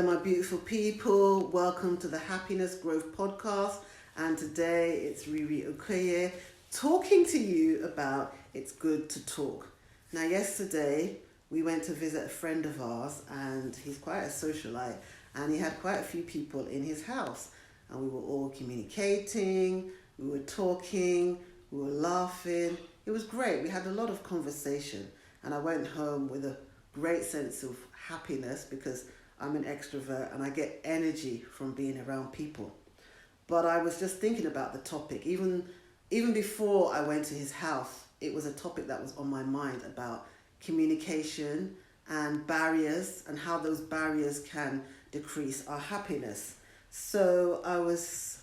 My beautiful people, welcome to the Happiness Growth Podcast. And today it's Riri Okoye talking to you about It's Good to Talk. Now, yesterday we went to visit a friend of ours, and he's quite a socialite, and he had quite a few people in his house. And we were all communicating, we were talking, we were laughing. It was great. We had a lot of conversation, and I went home with a great sense of happiness because I'm an extrovert and I get energy from being around people. But I was just thinking about the topic. Even before I went to his house, it was a topic that was on my mind about communication and barriers and how those barriers can decrease our happiness. So I was,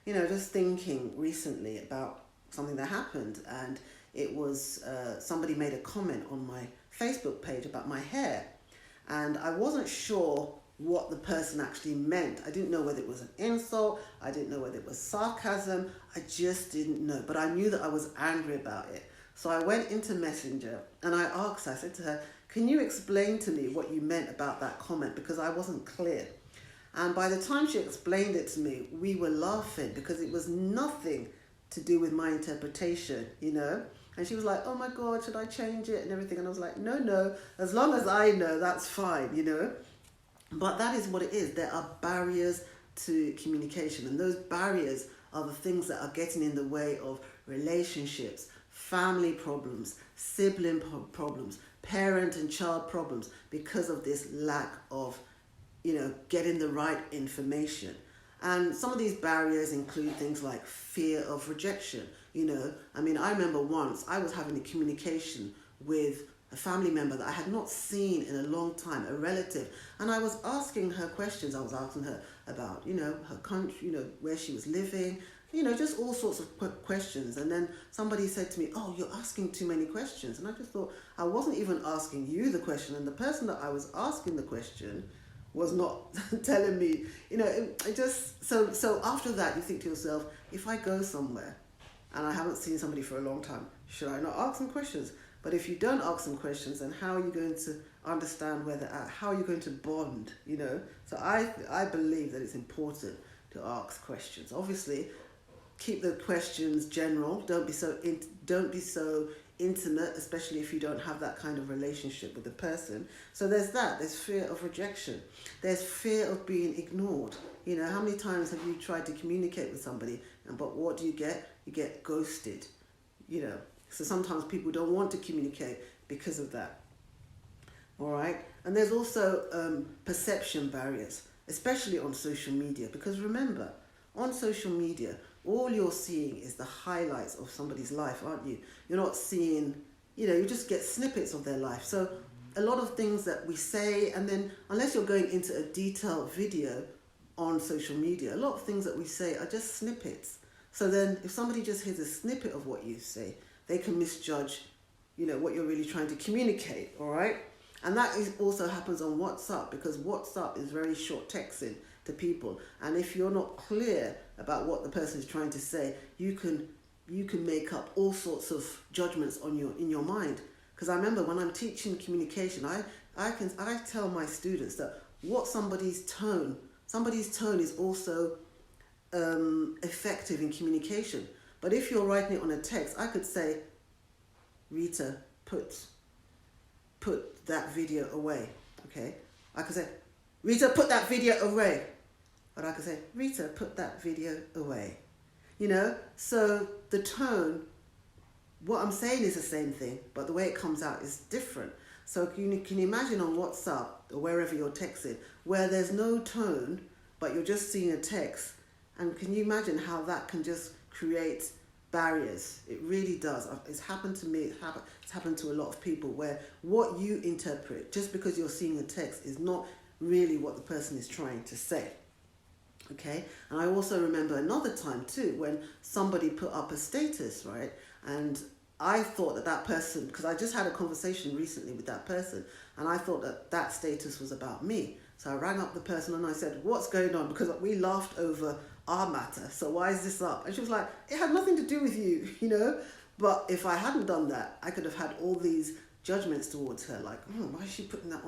just thinking recently about something that happened, and it was somebody made a comment on my Facebook page about my hair. And I wasn't sure what the person actually meant. I didn't know whether it was an insult. I didn't know whether it was sarcasm. I just didn't know. But I knew that I was angry about it. So I went into Messenger and I said to her, can you explain to me what you meant about that comment? Because I wasn't clear. And by the time she explained it to me, we were laughing because it was nothing to do with my interpretation, And she was like, oh my God, should I change it and everything? And I was like, no, as long as I know, that's fine, But that is what it is. There are barriers to communication, and those barriers are the things that are getting in the way of relationships, family problems, sibling problems, parent and child problems, because of this lack of, getting the right information. And some of these barriers include things like fear of rejection. I remember once I was having a communication with a family member that I had not seen in a long time, a relative, and I was asking her questions. I was asking her about, her country, where she was living, just all sorts of questions. And then somebody said to me, oh, you're asking too many questions. And I just thought, I wasn't even asking you the question, and the person that I was asking the question was not telling me, so after that you think to yourself, if I go somewhere and I haven't seen somebody for a long time, should I not ask them questions? But if you don't ask them questions, then how are you going to understand where they're at? How are you going to bond, So I believe that it's important to ask questions. Obviously, keep the questions general. Don't be so intimate, especially if you don't have that kind of relationship with the person. So there's that. There's fear of rejection. There's fear of being ignored. How many times have you tried to communicate with somebody, but what do you get? You get ghosted. So sometimes people don't want to communicate because of that. All right. And there's also perception barriers, especially on social media, because remember, on social media, all you're seeing is the highlights of somebody's life, aren't you? You're not seeing, you just get snippets of their life. So a lot of things that we say, and then unless you're going into a detailed video on social media, a lot of things that we say are just snippets. So then if somebody just hears a snippet of what you say, they can misjudge, what you're really trying to communicate, all right? And that also happens on WhatsApp, because WhatsApp is very short texting to people. And if you're not clear about what the person is trying to say, you can make up all sorts of judgments in your mind. Because I remember when I'm teaching communication, I tell my students that somebody's tone is also effective in communication. But if you're writing it on a text, I could say, Rita, put that video away, okay? I could say, Rita, put that video away. But I could say, Rita, put that video away. So the tone, what I'm saying is the same thing, but the way it comes out is different. So can you imagine on WhatsApp or wherever you're texting, where there's no tone, but you're just seeing a text, and can you imagine how that can just create barriers? It really does. It's happened to me. It's happened to a lot of people, where what you interpret just because you're seeing a text is not really what the person is trying to say. Okay, and I also remember another time too when somebody put up a status, right? And I thought that person, because I just had a conversation recently with that person, and I thought that status was about me. So I rang up the person and I said, what's going on? Because we laughed over our matter. So why is this up? And she was like, it had nothing to do with you, But if I hadn't done that, I could have had all these judgments towards her, like, why is she putting that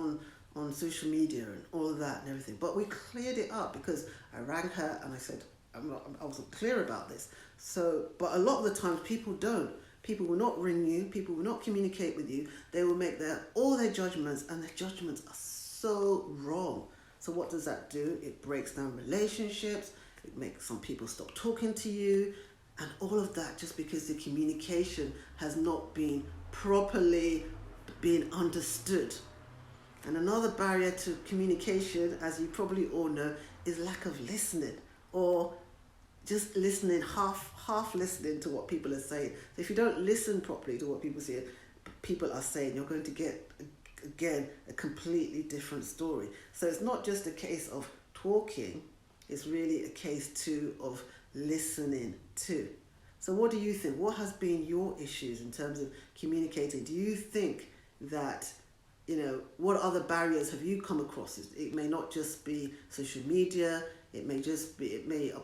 on social media and all of that and everything. But we cleared it up because I rang her and I said, I wasn't clear about this. So, but a lot of the times people don't. People will not ring you. People will not communicate with you. They will make all their judgments, and their judgments are so wrong. So what does that do? It breaks down relationships. It makes some people stop talking to you, and all of that just because the communication has not been properly being understood. And another barrier to communication, as you probably all know, is lack of listening, or just listening, half listening to what people are saying. So if you don't listen properly to what people are saying, you're going to get, again, a completely different story. So it's not just a case of talking, it's really a case too of listening too. So what do you think? What has been your issues in terms of communicating? Do you think that, what other barriers have you come across? It may not just be social media, it may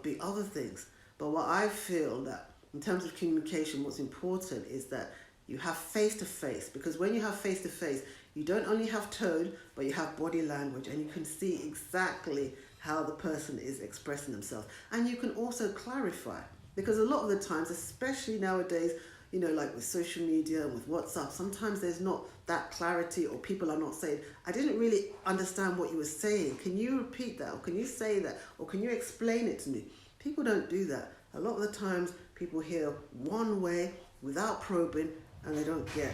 be other things. But what I feel that in terms of communication, what's important is that you have face-to-face, because when you have face-to-face, you don't only have tone, but you have body language, and you can see exactly how the person is expressing themselves. And you can also clarify, because a lot of the times, especially nowadays, like with social media and with WhatsApp, sometimes there's not that clarity, or people are not saying, I didn't really understand what you were saying. Can you repeat that? Or can you say that? Or can you explain it to me? People don't do that. A lot of the times people hear one way without probing, and they don't get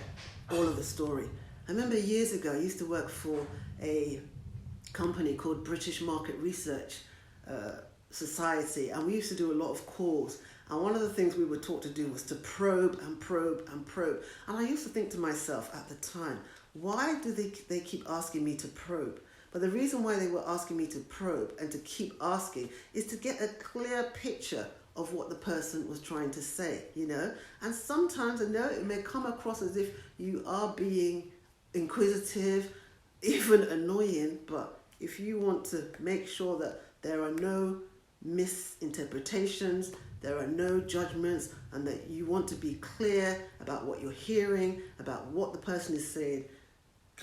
all of the story. I remember years ago, I used to work for a company called British Market Research Society, and we used to do a lot of calls. And one of the things we were taught to do was to probe and probe and probe. And I used to think to myself at the time, why do they keep asking me to probe? But the reason why they were asking me to probe and to keep asking is to get a clear picture of what the person was trying to say, And sometimes, I know it may come across as if you are being inquisitive, even annoying, but if you want to make sure that there are no misinterpretations, there are no judgments, and that you want to be clear about what you're hearing, about what the person is saying,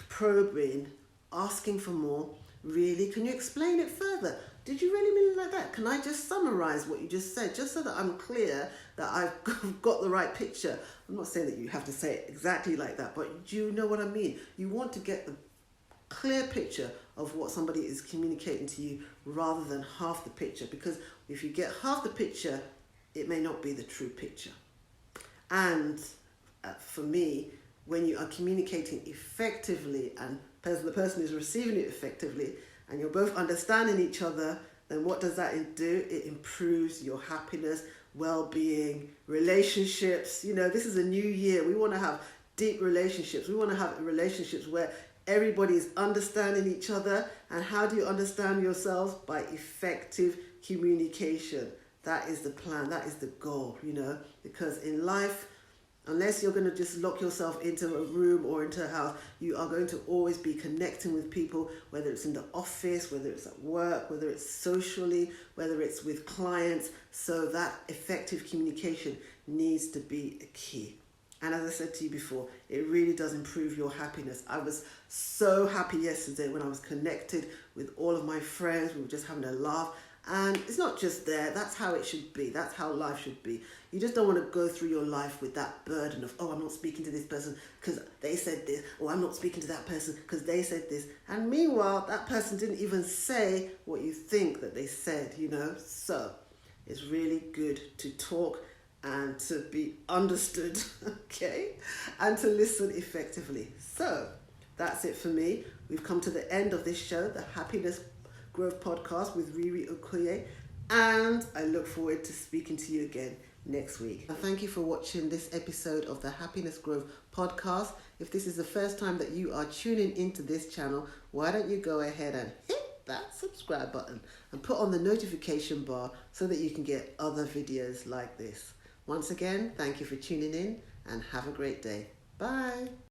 probing, asking for more. Really, can you explain it further? Did you really mean it like that? Can I just summarize what you just said, just so that I'm clear that I've got the right picture? I'm not saying that you have to say it exactly like that, but do you know what I mean? You want to get the clear picture of what somebody is communicating to you rather than half the picture, because if you get half the picture, it may not be the true picture. And for me, when you are communicating effectively and the person is receiving it effectively, and you're both understanding each other, then what does that do? It improves your happiness, well-being, relationships. This is a new year. We want to have deep relationships. We want to have relationships where everybody is understanding each other. And how do you understand yourselves? By effective communication. That is the plan. That is the goal, because in life, unless you're going to just lock yourself into a room or into a house, you are going to always be connecting with people, whether it's in the office, whether it's at work, whether it's socially, whether it's with clients. So that effective communication needs to be a key. And as I said to you before, it really does improve your happiness. I was so happy yesterday when I was connected with all of my friends. We were just having a laugh. And it's not just there, that's how it should be, that's how life should be. You just don't want to go through your life with that burden of, I'm not speaking to this person because they said this, or I'm not speaking to that person because they said this. And meanwhile, that person didn't even say what you think that they said, So it's really good to talk and to be understood, okay? And to listen effectively. So that's it for me. We've come to the end of this show, the Happiness Growth Podcast with Riri Okoye, and I look forward to speaking to you again next week. And thank you for watching this episode of the Happiness Growth Podcast. If this is the first time that you are tuning into this channel, why don't you go ahead and hit that subscribe button and put on the notification bar so that you can get other videos like this. Once again, thank you for tuning in and have a great day. Bye.